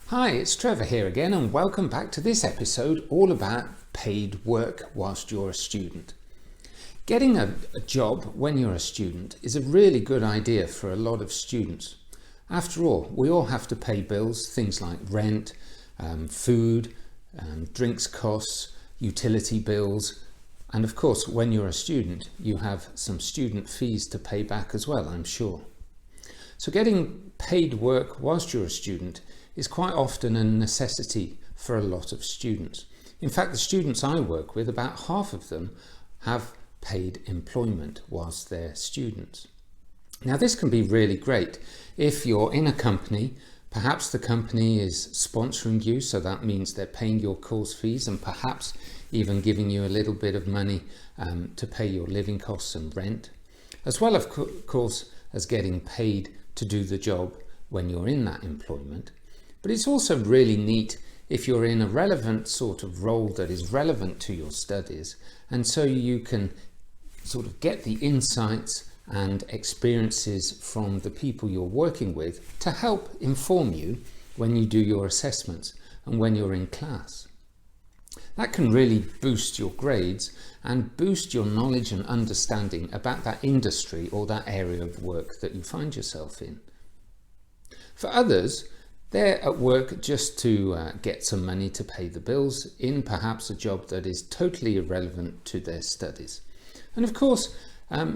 Hi, it's Trevor here again, and welcome back to this episode all about paid work whilst you're a student. Getting a job when you're a student is a really good idea for a lot of students. After all, we all have to pay bills, things like rent, food, drinks costs, utility bills, and of course when you're a student you have some student fees to pay back as well, I'm sure. So getting paid work whilst you're a student is quite often a necessity for a lot of students. In fact, the students I work with, about half of them have paid employment whilst they're students. Now this can be really great if you're in a company. Perhaps the company is sponsoring you, so that means they're paying your course fees and perhaps even giving you a little bit of money to pay your living costs and rent, as well of course as getting paid to do the job when you're in that employment. But it's also really neat if you're in a relevant sort of role that is relevant to your studies, and so you can sort of get the insights and experiences from the people you're working with to help inform you when you do your assessments and when you're in class. That can really boost your grades and boost your knowledge and understanding about that industry or that area of work that you find yourself in. For others, they're at work just to get some money to pay the bills in perhaps a job that is totally irrelevant to their studies. And of course,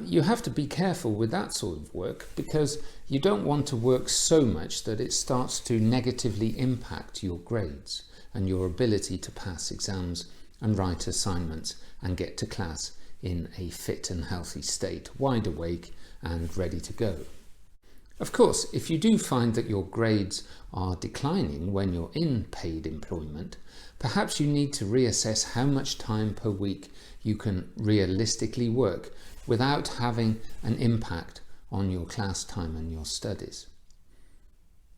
you have to be careful with that sort of work, because you don't want to work so much that it starts to negatively impact your grades and your ability to pass exams and write assignments and get to class in a fit and healthy state, wide awake and ready to go. Of course, if you do find that your grades are declining when you're in paid employment, perhaps you need to reassess how much time per week you can realistically work without having an impact on your class time and your studies.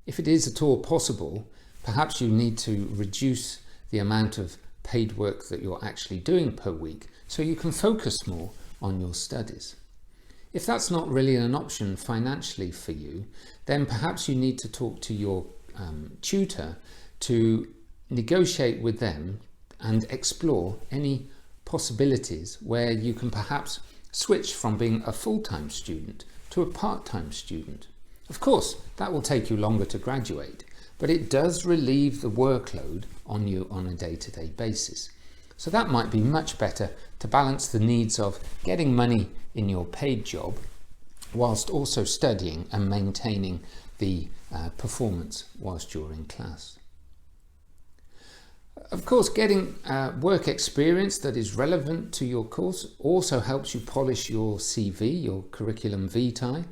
If it is at all possible, perhaps you need to reduce the amount of paid work that you're actually doing per week so you can focus more on your studies. If that's not really an option financially for you, then perhaps you need to talk to your tutor to negotiate with them and explore any possibilities where you can perhaps switch from being a full-time student to a part-time student. Of course, that will take you longer to graduate, but it does relieve the workload on you on a day-to-day basis. So that might be much better to balance the needs of getting money in your paid job whilst also studying and maintaining the performance whilst you're in class. Of course, getting work experience that is relevant to your course also helps you polish your CV, your curriculum vitae,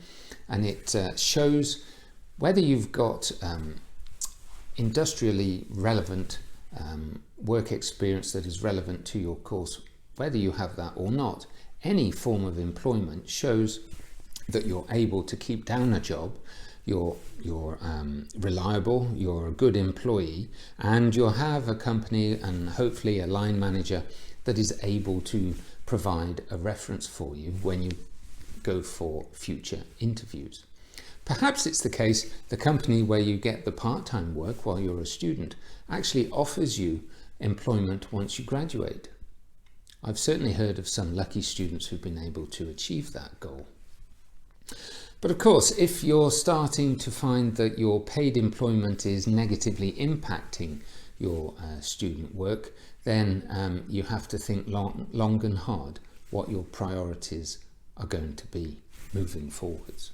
and it shows whether you've got industrially relevant work experience that is relevant to your course. Whether you have that or not, any form of employment shows that you're able to keep down a job, you're reliable, you're a good employee, and you'll have a company and hopefully a line manager that is able to provide a reference for you when you go for future interviews. Perhaps it's the case the company where you get the part-time work while you're a student actually offers you employment once you graduate. I've certainly heard of some lucky students who've been able to achieve that goal. But of course, if you're starting to find that your paid employment is negatively impacting your student work, then you have to think long and hard what your priorities are going to be moving forwards.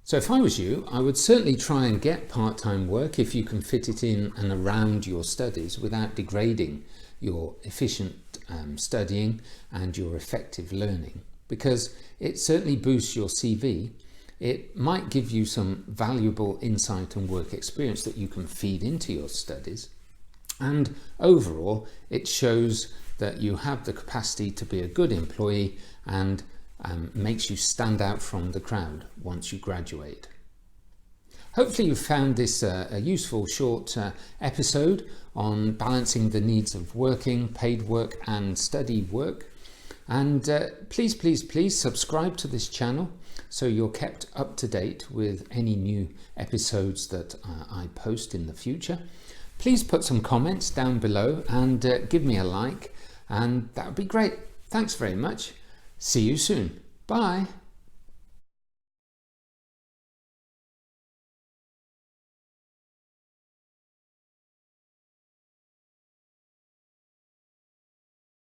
So if I was you, I would certainly try and get part-time work if you can fit it in and around your studies without degrading your efficient studying and your effective learning, because it certainly boosts your CV. It might give you some valuable insight and work experience that you can feed into your studies, and overall it shows that you have the capacity to be a good employee and makes you stand out from the crowd once you graduate. Hopefully you found this a useful short episode on balancing the needs of working, paid work and study work. And please subscribe to this channel so you're kept up to date with any new episodes that I post in the future. Please put some comments down below and give me a like, and that would be great. Thanks very much. See you soon. Bye.